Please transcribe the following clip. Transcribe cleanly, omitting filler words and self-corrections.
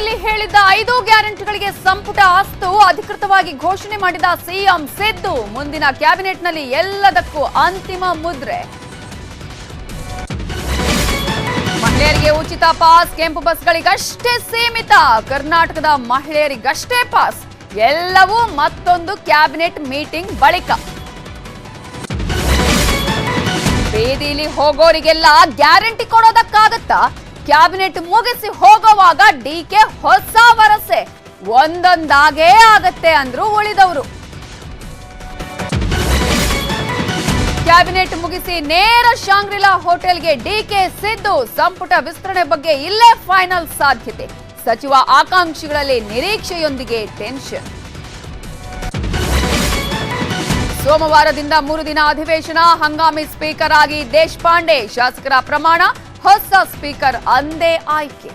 ಲೋಕಸಭೆಯಲ್ಲಿ ಹೇಳಿದ್ದ 5 ಗ್ಯಾರಂಟಿಗಳಿಗೆ ಸಂಪುಟ ಅಸ್ತು ಅಧಿಕೃತವಾಗಿ ಘೋಷಣೆ ಮಾಡಿದ ಸಿಎಂ ಸಿದ್ದು ಮುಂದಿನ ಕ್ಯಾಬಿನೆಟ್ನಲ್ಲಿ ಎಲ್ಲದಕ್ಕೂ ಅಂತಿಮ ಮುದ್ರೆ. ಮಹಿಳೆಯರಿಗೆ ಉಚಿತ ಪಾಸ್, ಕೆಂಪು ಬಸ್ಗಳಿಗಷ್ಟೇ ಸೀಮಿತ, ಕರ್ನಾಟಕದ ಮಹಿಳೆಯರಿಗಷ್ಟೇ ಪಾಸ್, ಎಲ್ಲವೂ ಮತ್ತೊಂದು ಕ್ಯಾಬಿನೆಟ್ ಮೀಟಿಂಗ್ ಬಳಿಕ. ಬೀದಿಲಿ ಹೋಗೋರಿಗೆಲ್ಲ ಗ್ಯಾರಂಟಿ ಕೊಡೋದಕ್ಕಾಗತ್ತಾ? ಕ್ಯಾಬಿನೆಟ್ ಮುಗಿಸಿ ಹೋಗುವಾಗ ಡಿಕೆ ಹೊಸ ಭರವಸೆ, ಒಂದೊಂದಾಗೇ ಆಗತ್ತೆ ಅಂದ್ರು ಉಳಿದವರು. ಕ್ಯಾಬಿನೆಟ್ ಮುಗಿಸಿ ನೇರ ಶಾಂಗ್ರಿಲಾ ಹೋಟೆಲ್ಗೆ ಡಿಕೆ ಸಿದ್ದು, ಸಂಪುಟ ವಿಸ್ತರಣೆ ಬಗ್ಗೆ ಇಲ್ಲೇ ಫೈನಲ್ ಸಾಧ್ಯತೆ, ಸಚಿವ ಆಕಾಂಕ್ಷಿಗಳಲ್ಲಿ ನಿರೀಕ್ಷೆಯೊಂದಿಗೆ ಟೆನ್ಷನ್. ಸೋಮವಾರದಿಂದ 3 ದಿನ ಅಧಿವೇಶನ, ಹಂಗಾಮಿ ಸ್ಪೀಕರ್ ಆಗಿ ದೇಶಪಾಂಡೆ, ಶಾಸಕರ ಪ್ರಮಾಣ, ಹೊಸ ಸ್ಪೀಕರ್ ಅಂದೇ ಆಯ್ಕೆ.